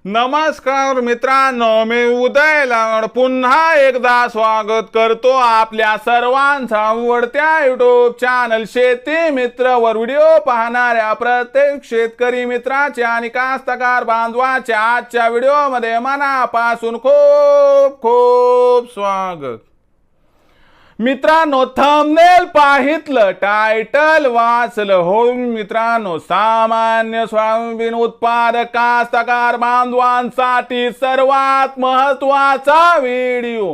नमस्कार मित्रांनो, मी उदय लाड पुन्हा एकदा स्वागत करतो आपल्या सर्वांचा आवडत्या युट्यूब चॅनल शेती मित्र वर व्हिडिओ पाहणाऱ्या प्रत्येक शेतकरी मित्राचे आणि कास्तकार बांधवाच्या आजच्या व्हिडिओमध्ये मनापासून खूप खूप स्वागत। मित्रांनो, थंबनेल पाहितलं, टायटल वाचलं हो मित्रांनो, सामान्य सोयाबीन उत्पादक कास्तकार बांधवांसाठी सर्वात महत्त्वाचा व्हिडिओ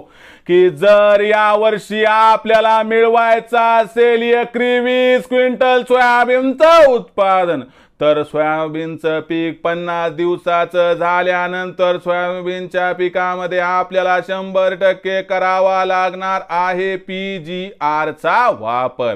की जर या वर्षी आपल्याला मिळवायचा असेल एकरी 20 क्विंटल सोयाबीनचं उत्पादन, तर सोयाबीनचं पीक 50 दिवसाचं झाल्यानंतर सोयाबीनच्या पिकामध्ये आपल्याला 100% करावा लागणार आहे PGR चा वापर।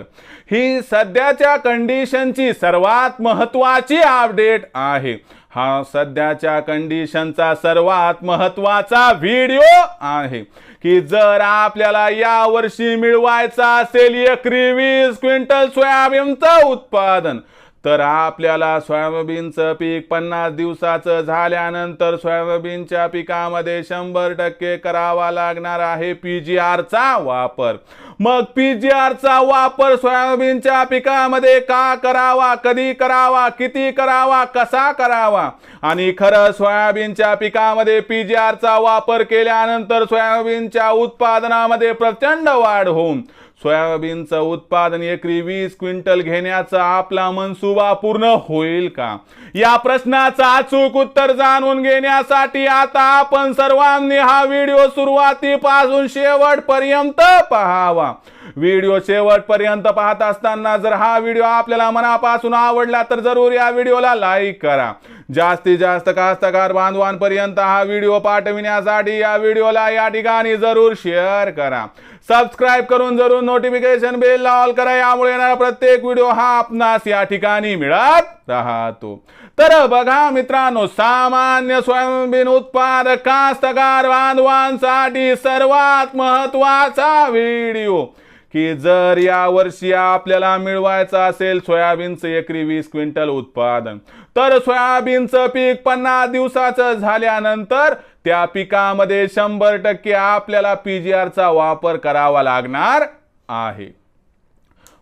ही सध्याच्या कंडिशनची सर्वात महत्त्वाची अपडेट आहे। हा सध्याच्या कंडिशनचा सर्वात महत्त्वाचा व्हिडिओ आहे की जर आपल्याला या वर्षी मिळवायचा असेल एकरी 20 क्विंटल सोयाबीनचं उत्पादन, तर आपल्याला सोयाबीनचं पीक 50 दिवसाचं झाल्यानंतर सोयाबीनच्या पिकामध्ये 100% करावा लागणार आहे PGR चा वापर। मग PGR चा वापर सोयाबीनच्या पिकामध्ये का करावा, कधी करावा, किती करावा, कसा करावा आणि खरं सोयाबीनच्या पिकामध्ये PGR चा वापर केल्यानंतर सोयाबीनच्या उत्पादनामध्ये प्रचंड वाढ होऊन सोयाबीनचं उत्पादन एकरी 20 क्विंटल घेण्याचा आपला मनसुबा पूर्ण होईल का? या प्रश्नाचं अचूक उत्तर जाणून घेण्यासाठी आता आपण सर्वांनी हा व्हिडिओ सुरुवातीपासून शेवटपर्यंत पाहावा। व्हिडिओ शेवटपर्यंत पाहत असताना जर हा व्हिडिओ आपल्याला मनापासून आवडला तर जरूर या व्हिडिओला लाईक करा। जास्तीत जास्त कास्तकार बांधवांपर्यंत हा व्हिडिओ पाठविण्यासाठी या व्हिडिओला या ठिकाणी जरूर शेअर करा। सबस्क्राइब करून जरूर नोटिफिकेशन बेल ऑल करा, यामुळे येणारा प्रत्येक व्हिडिओ हा आपणास या ठिकाणी मिळत राहतो। तर बघा मित्रांनो, सामान्य सोयाबीन उत्पादक कास्तकार बांधवांसाठी सर्वात महत्त्वाचा व्हिडिओ की जर या वर्षी आपल्याला मिळवायचं असेल सोयाबीनचं एकरी 20 क्विंटल उत्पादन, तर सोयाबीनचं पीक 50 दिवसाचं झाल्यानंतर त्या पिकामध्ये 100% आपल्याला PGR चा वापर करावा लागणार आहे।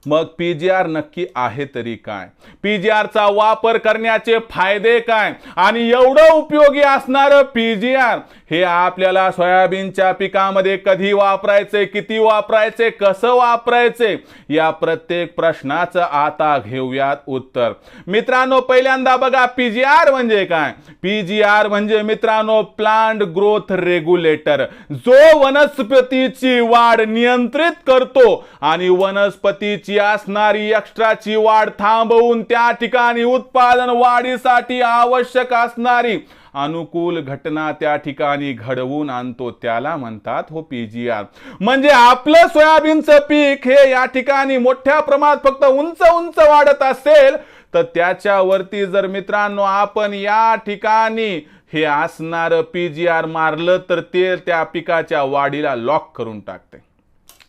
मग PGR नक्की आहे तरी काय? PGR चा वापर करण्याचे फायदे काय आणि एवढं उपयोगी असणारं PGR हे आपल्याला सोयाबीनच्या पिकामध्ये कधी वापरायचे, किती वापरायचे, कसं वापरायचे, या प्रत्येक प्रश्नाचं आता घेऊयात उत्तर। मित्रांनो, पहिल्यांदा बघा PGR म्हणजे काय? PGR म्हणजे मित्रांनो प्लांट ग्रोथ रेग्युलेटर, जो वनस्पतीची वाढ नियंत्रित करतो आणि वनस्पतीची असणारी एक्स्ट्राची वाढ थांबवून त्या ठिकाणी उत्पादन वाढीसाठी आवश्यक असणारी अनुकूल घटना त्या ठिकाणी घडवून आणतो, त्याला म्हणतात हो PGR। म्हणजे आपलं सोयाबीनचं पीक हे या ठिकाणी मोठ्या प्रमाणात फक्त उंच उंच वाढत असेल तर त्याच्यावरती जर मित्रांनो आपण या ठिकाणी हे असणारं PGR मारलं तर ते त्या पिकाच्या वाढीला लॉक करून टाकते,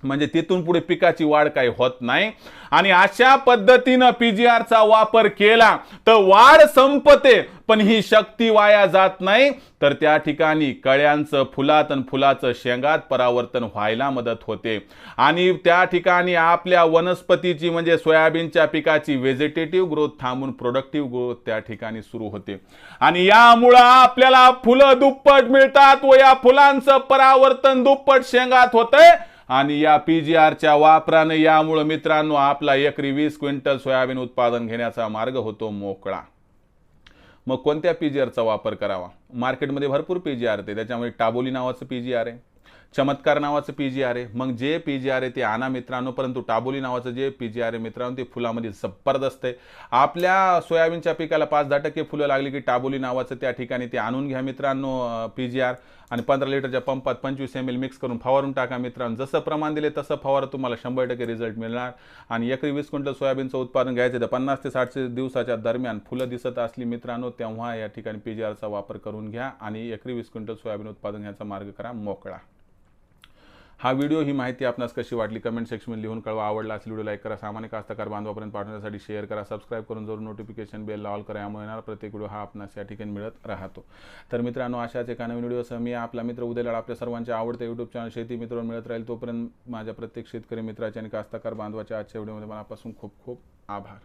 म्हणजे तिथून पुढे पिकाची वाढ काही होत नाही। आणि अशा पद्धतीनं PGR चा वापर केला तर वाढ संपते, पण ही शक्ती वाया जात नाही, तर त्या ठिकाणी कळ्यांचं फुलात आणि फुलाचं शेंगात परावर्तन व्हायला मदत होते आणि त्या ठिकाणी आपल्या वनस्पतीची म्हणजे सोयाबीनच्या पिकाची व्हेजिटेटिव्ह ग्रोथ थांबून प्रोडक्टिव्ह ग्रोथ त्या ठिकाणी सुरू होते आणि यामुळे आपल्याला फुलं दुप्पट मिळतात व या फुलांचं परावर्तन दुप्पट शेंगात होतंय आणि या PGR च्या वापराने यामुळे मित्रांनो आपला एकरी 20 क्विंटल सोयाबीन उत्पादन घेण्याचा मार्ग होतो मोकळा। मग कोणत्या PGR चा वापर करावा? मार्केटमध्ये भरपूर PGR आहे, त्याच्यामध्ये टाबोली नावाचं PGR आहे, चमत्कार नावाचं PGR आहे। मग जे PGR आहे ते आणा मित्रांनो, परंतु टाबोली नावाचं जे PGR आहे मित्रांनो ते फुलामध्ये जबरदस्त आहे। आपल्या सोयाबीनच्या पिकाला 5-10% फुलं लागली की टाबोली नावाचं त्या ठिकाणी ते आणून घ्या मित्रांनो PGR आणि 15 लिटरच्या पंपात 25 ml मिक्स करून फवारून टाका मित्रांनो। जसं प्रमाण दिले तसं फवारा, तुम्हाला 100% रिझल्ट मिळणार आणि एकरी 20 क्विंटल सोयाबीनचं उत्पादन घ्यायचं तर 50 ते 60 दिवसाच्या दरम्यान फुलं दिसत असली मित्रांनो तेव्हा या ठिकाणी PGR चा वापर करून घ्या आणि एकरी 20 क्विंटल सोयाबीन उत्पादन घ्यायचा मार्ग करा मोकळा। हा व्हिडिओ ही माहिती आपणास कशी वाटली कमेंट सेक्शनमध्ये लिहून कळवा. आवडला असेल व्हिडिओ लाईक करा. सामान्य कास्तकार बांधवापर्यंत पाठवण्यासाठी शेअर करा. सबस्क्राईब करून जरूर नोटिफिकेशन बेल ऑल करा. यामुळे येणारा प्रत्येक व्हिडिओ हा आपणास या ठिकाणी मिळत राहतो. तर मित्रांनो, अशाच एका नवीन व्हिडिओसह मी आपला मित्र उदय आपल्या सर्वांचे आवडते यूट्यूब चॅनल शेती मित्र मिळत राहील. तोपर्यंत माझ्या प्रत्येक शेतकरी मित्राच्या आणि कास्तकार बांधवाच्या आजच्या व्हिडिओमध्ये मनापासून खूप खूप आभार.